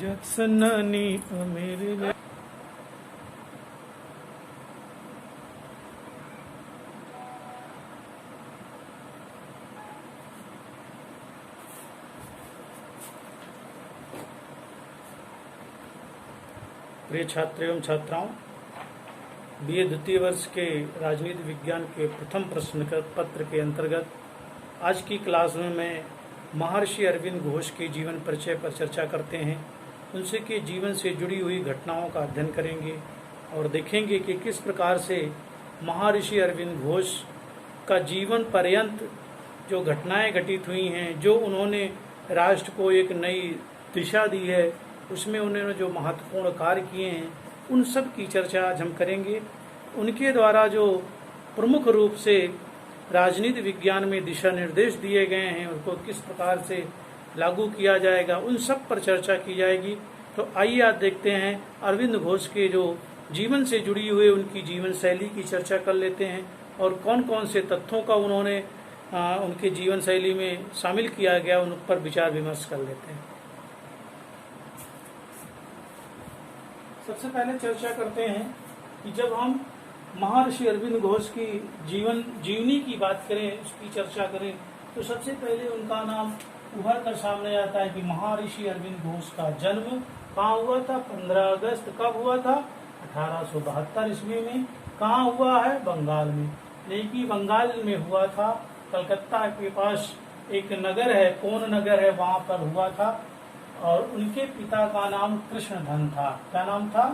जत्सन्नानी मेरे प्रिय छात्र एवं छात्राओं, बीए द्वितीय वर्ष के राजनीति विज्ञान के प्रथम प्रश्न पत्र के अंतर्गत आज की क्लास में मैं महर्षि अरविंद घोष के जीवन परिचय पर चर्चा करते हैं। उनसे के जीवन से जुड़ी हुई घटनाओं का अध्ययन करेंगे और देखेंगे कि किस प्रकार से महर्षि अरविंद घोष का जीवन पर्यंत जो घटनाएं घटित हुई हैं, जो उन्होंने राष्ट्र को एक नई दिशा दी है, उसमें उन्होंने जो महत्वपूर्ण कार्य किए हैं, उन सब की चर्चा आज हम करेंगे। उनके द्वारा जो प्रमुख रूप से राजनीति विज्ञान में दिशा निर्देश दिए गए हैं, उनको किस प्रकार से लागू किया जाएगा, उन सब पर चर्चा की जाएगी। तो आइए आज देखते हैं अरविंद घोष के जो जीवन से जुड़ी हुए उनकी जीवन शैली की चर्चा कर लेते हैं और कौन कौन से तथ्यों का उन्होंने उनके जीवन शैली में शामिल किया गया, उन पर विचार विमर्श कर लेते हैं। सबसे पहले चर्चा करते हैं कि जब हम महर्षि अरविंद घोष की जीवनी की बात करें, उसकी चर्चा करें, तो सबसे पहले उनका नाम उभर कर सामने आता है कि महर्षि अरविंद घोष का जन्म कहाँ हुआ था। 15 अगस्त कब हुआ था? 1872 ईस्वी में। कहाँ हुआ है? बंगाल में। लेकिन बंगाल में हुआ था, कलकत्ता के पास एक नगर है, कौन नगर है, वहां पर हुआ था। और उनके पिता का नाम कृष्णधन था। क्या नाम था?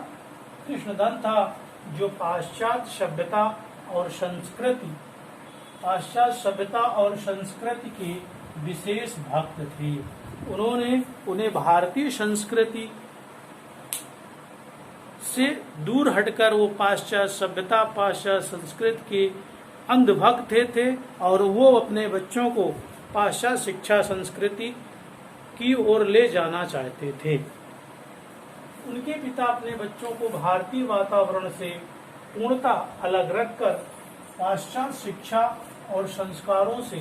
कृष्णधन था, जो पाश्चात्य सभ्यता और संस्कृति के विशेष भक्त थे। उन्हें भारतीय संस्कृति से दूर हटकर वो पाश्चात्य सभ्यता, पाश्चात्य संस्कृति के अंधभक्त थे और वो अपने बच्चों को पाश्चात्य शिक्षा संस्कृति की ओर ले जाना चाहते थे। उनके पिता अपने बच्चों को भारतीय वातावरण से पूर्णतः अलग रखकर पाश्चात्य शिक्षा और संस्कारों से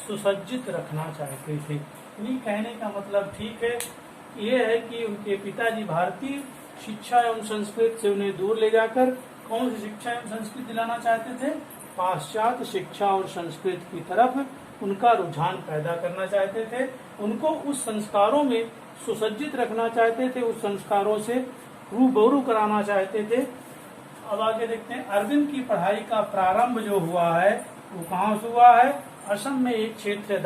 सुसज्जित रखना चाहते थे। इन्हीं कहने का मतलब ठीक है, ये है कि उनके पिताजी भारतीय शिक्षा एवं संस्कृति से उन्हें दूर ले जाकर कौन सी शिक्षा एवं संस्कृति लाना चाहते थे? पाश्चात्य शिक्षा और संस्कृति की तरफ उनका रुझान पैदा करना चाहते थे। उनको उस संस्कारों में सुसज्जित रखना चाहते थे, उस संस्कारों से रूबरू कराना चाहते थे। अब आगे देखते हैं, अरविंद की पढ़ाई का प्रारंभ जो हुआ है वो कहाँ से हुआ है? असम में एक क्षेत्र है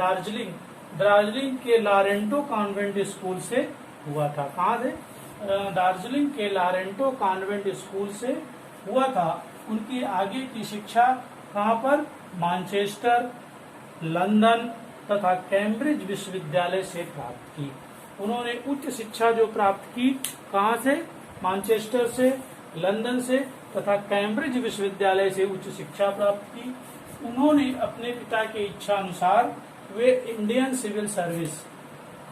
दार्जिलिंग के लारेंटो कॉन्वेंट स्कूल से हुआ था। कहाँ से? दार्जिलिंग के लारेंटो कॉन्वेंट स्कूल से हुआ था। उनकी आगे की शिक्षा कहाँ पर? मैनचेस्टर, लंदन तथा कैम्ब्रिज विश्वविद्यालय से प्राप्त की। उन्होंने उच्च शिक्षा जो प्राप्त की कहाँ से? मैनचेस्टर से, लंदन से तथा कैम्ब्रिज विश्वविद्यालय से उच्च शिक्षा प्राप्त की। उन्होंने अपने पिता की इच्छा अनुसार वे इंडियन सिविल सर्विस,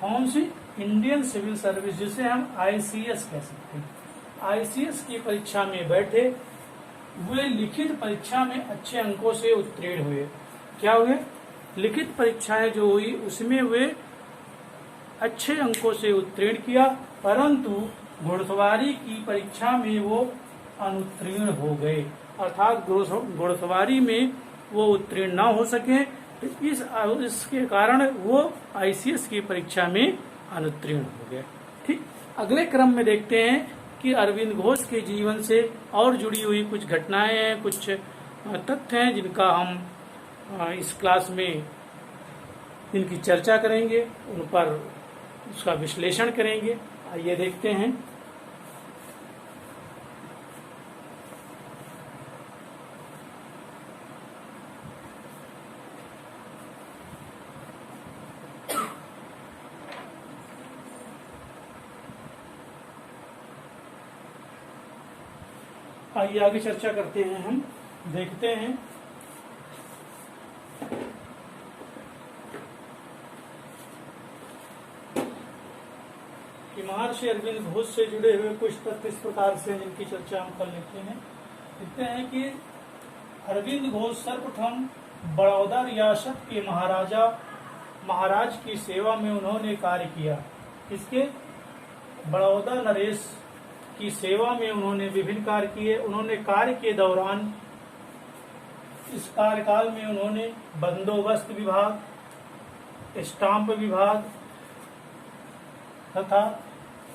कौन सी? इंडियन सिविल सर्विस, जिसे हम ICS कह सकते हैं, ICS की परीक्षा में बैठे। वे लिखित परीक्षा में अच्छे अंकों से उत्तीर्ण हुए। क्या हुए? लिखित परीक्षाएं जो हुई उसमें वे अच्छे अंकों से उत्तीर्ण किया, परंतु घुड़सवारी की परीक्षा में वो अनुत्तीर्ण हो गए, अर्थात घुड़सवारी में वो उत्तीर्ण ना हो सके, तो इसके कारण वो ICS की परीक्षा में अनुत्तीर्ण हो गए। ठीक, अगले क्रम में देखते हैं कि अरविंद घोष के जीवन से और जुड़ी हुई कुछ घटनाएं हैं, कुछ तथ्य हैं जिनका हम इस क्लास में इनकी चर्चा करेंगे, उन पर उसका विश्लेषण करेंगे। आइए देखते हैं। आइए आगे चर्चा करते हैं। हम देखते हैं कि महर्षि अरविंद घोष से जुड़े हुए कुछ तथ्य इस प्रकार से जिनकी चर्चा हम कर लेते हैं। देखते हैं कि अरविंद घोष सर्वप्रथम बड़ौदा रियासत के महाराज की सेवा में उन्होंने कार्य किया। किसके? बड़ौदा नरेश की सेवा में उन्होंने विभिन्न कार्य किए। उन्होंने कार्य के दौरान इस कार्यकाल में उन्होंने बंदोबस्त विभाग, स्टाम्प विभाग तथा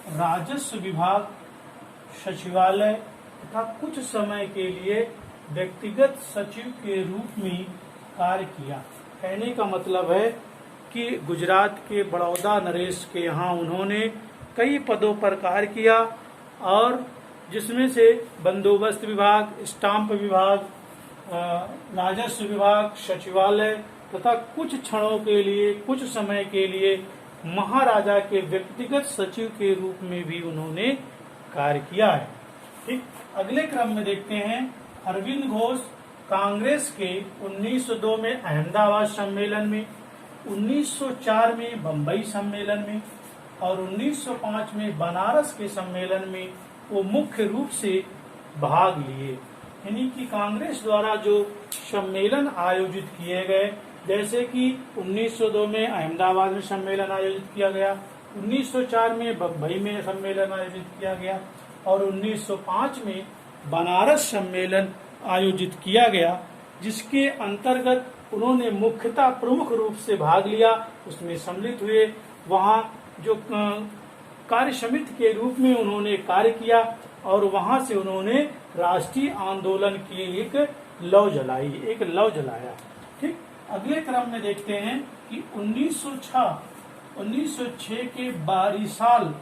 राजस्व विभाग, सचिवालय तथा कुछ समय के लिए व्यक्तिगत सचिव के रूप में कार्य किया। कहने का मतलब है कि गुजरात के बड़ौदा नरेश के यहाँ उन्होंने कई पदों पर कार्य किया और जिसमें से बंदोबस्त विभाग, स्टाम्प विभाग, राजस्व विभाग, सचिवालय तथा कुछ क्षणों के लिए, कुछ समय के लिए महाराजा के व्यक्तिगत सचिव के रूप में भी उन्होंने कार्य किया है। ठीक, अगले क्रम में देखते हैं अरविंद घोष कांग्रेस के 1902 में अहमदाबाद सम्मेलन में, 1904 में बम्बई सम्मेलन में और 1905 में बनारस के सम्मेलन में वो मुख्य रूप से भाग लिए। यानी कि कांग्रेस द्वारा जो सम्मेलन आयोजित किए गए, जैसे कि 1902 में अहमदाबाद में सम्मेलन आयोजित किया गया, 1904 में बम्बई में सम्मेलन आयोजित किया गया और 1905 में बनारस सम्मेलन आयोजित किया गया, जिसके अंतर्गत उन्होंने मुख्यतः प्रमुख रूप से भाग लिया, उसमें सम्मिलित हुए। वहाँ जो कार्य समिति के रूप में उन्होंने कार्य किया और वहां से उन्होंने राष्ट्रीय आंदोलन की एक लौ जलाया। ठीक, अगले क्रम में देखते हैं कि 1906 के बारिसाल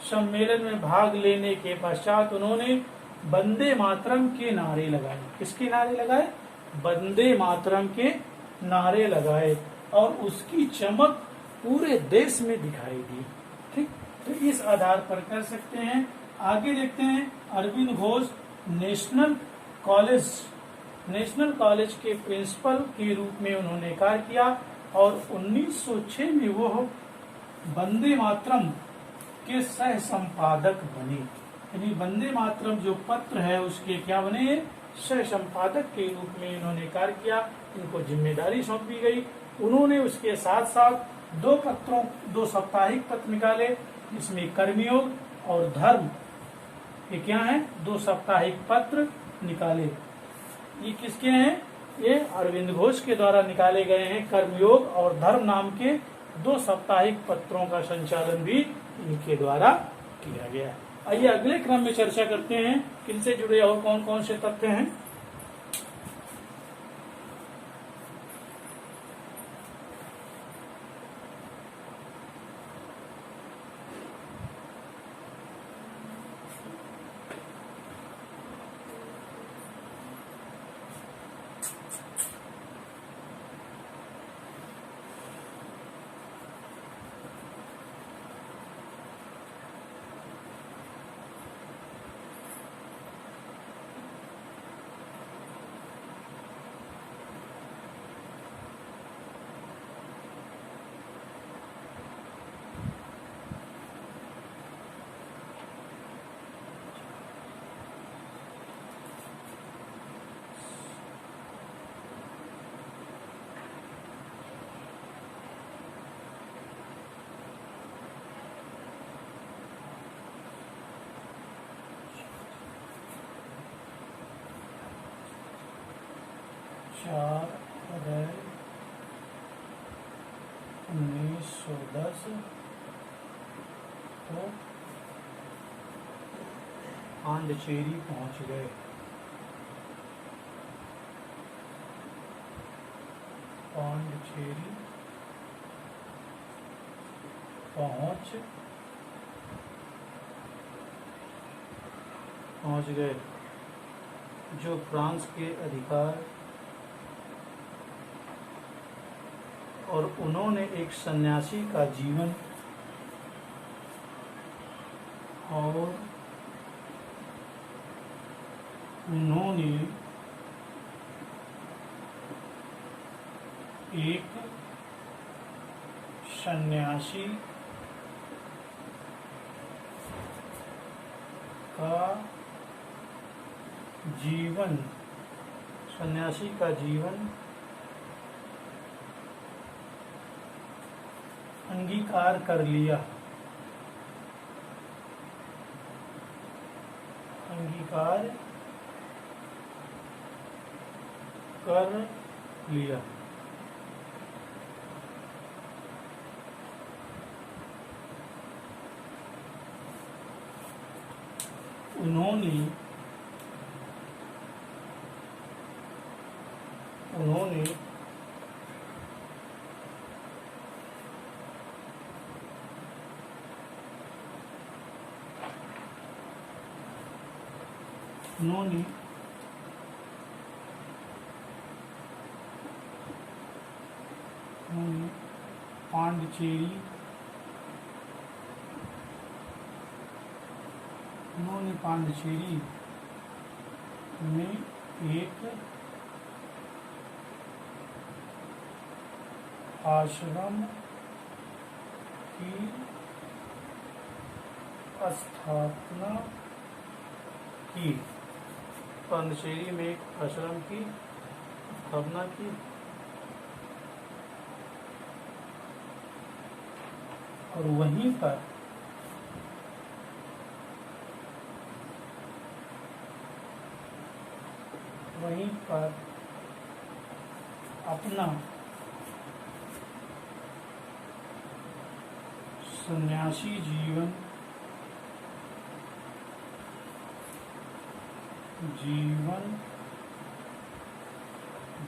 सम्मेलन में भाग लेने के पश्चात उन्होंने वंदे मातरम के नारे लगाए। किसके नारे लगाए? वंदे मातरम के नारे लगाए और उसकी चमक पूरे देश में दिखाई दी। ठीक, तो इस आधार पर कर सकते हैं। आगे देखते हैं अरविंद घोष नेशनल कॉलेज के प्रिंसिपल के रूप में उन्होंने कार्य किया और 1906 में वो वंदे मातरम के सह संपादक बने। यानी वंदे मातरम जो पत्र है उसके क्या बने? सह संपादक के रूप में इन्होंने कार्य किया। इनको जिम्मेदारी सौंपी गई। उन्होंने उसके साथ साथ दो साप्ताहिक पत्र निकाले, जिसमें कर्मयोग और धर्म, ये क्या है? 2 साप्ताहिक पत्र निकाले। ये किसके हैं? ये अरविंद घोष के द्वारा निकाले गए हैं। कर्मयोग और धर्म नाम के 2 साप्ताहिक पत्रों का संचालन भी इनके द्वारा किया गया। आइए अगले क्रम में चर्चा करते हैं किनसे जुड़े और कौन कौन से तथ्य हैं। चार अप्रैल 1910 को पांडिचेरी पहुंच गए। पांडिचेरी पहुंच गए, जो फ्रांस के अधिकार और उन्होंने एक सन्यासी का जीवन और उन्होंने एक सन्यासी का जीवन अंगीकार कर लिया। अंगीकार कर लिया। उन्होंने पांडिचेरी में एक आश्रम की स्थापना की। पांडिचेरी में एक आश्रम की स्थापना की और वहीं पर अपना सन्यासी जीवन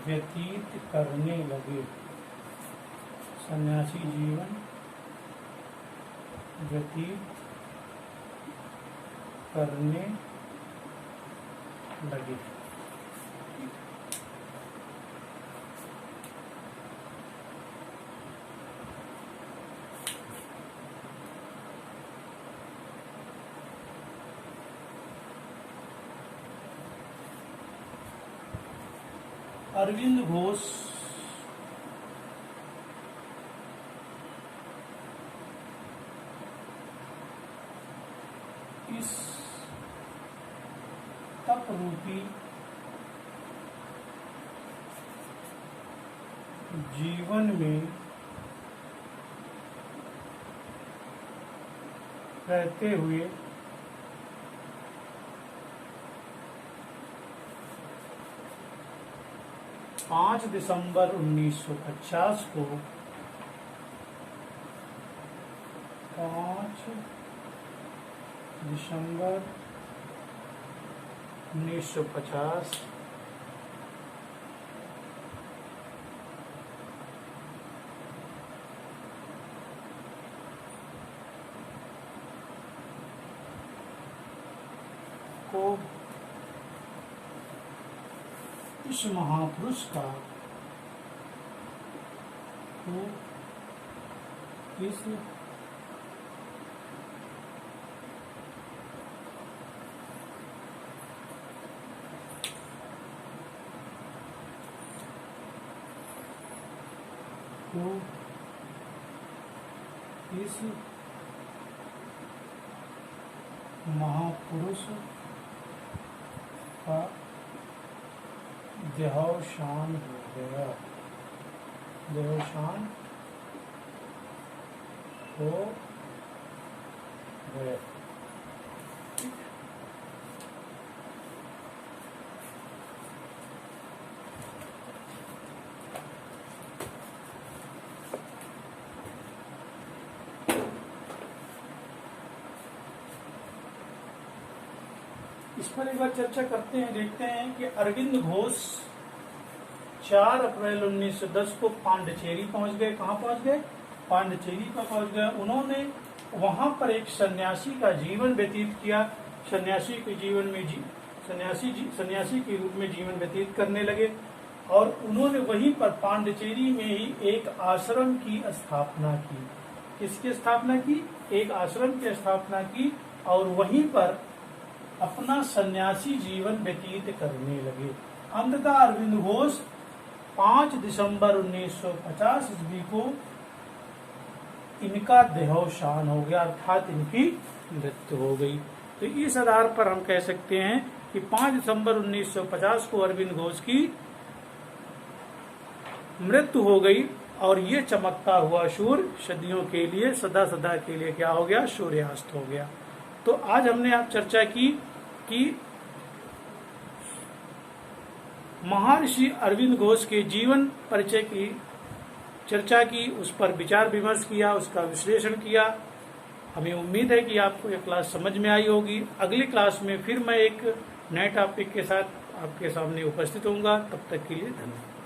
व्यतीत करने लगे। सन्यासी जीवन व्यतीत करने लगे। अरविंद घोष इस तप रूपी जीवन में रहते हुए पाँच दिसंबर 1950 को 5 दिसंबर 1950 को इस महापुरुष का इस महापुरुष का देहावसान हो गया। देहावसान हो गया। इस पर एक बार चर्चा करते हैं, देखते हैं कि अरविंद घोष 4 अप्रैल 1910 को पांडिचेरी पहुंच गए। कहाँ पहुंच गए? पांडिचेरी पर पहुंच गए। उन्होंने वहां पर एक सन्यासी का जीवन व्यतीत किया। सन्यासी के जीवन में सन्यासी के रूप में जीवन व्यतीत करने लगे और उन्होंने वहीं पर पांडिचेरी में ही एक आश्रम की स्थापना की। किसकी स्थापना की? एक आश्रम की स्थापना की और वहीं पर अपना सन्यासी जीवन व्यतीत करने लगे। अंततः अरविंद घोष 5 दिसंबर 1950 ईस्वी को इनका देहावसान हो गया, अर्थात इनकी मृत्यु हो गई। तो इस आधार पर हम कह सकते हैं कि 5 दिसंबर 1950 को अरविंद घोष की मृत्यु हो गई और ये चमकता हुआ सूर्य सदियों के लिए, सदा सदा के लिए क्या हो गया? सूर्यास्त हो गया। तो आज हमने आप चर्चा की कि महर्षि अरविंद घोष के जीवन परिचय की चर्चा की, उस पर विचार विमर्श किया, उसका विश्लेषण किया। हमें उम्मीद है कि आपको यह क्लास समझ में आई होगी। अगली क्लास में फिर मैं एक नए टॉपिक के साथ आपके सामने उपस्थित होऊंगा। तब तक के लिए धन्यवाद।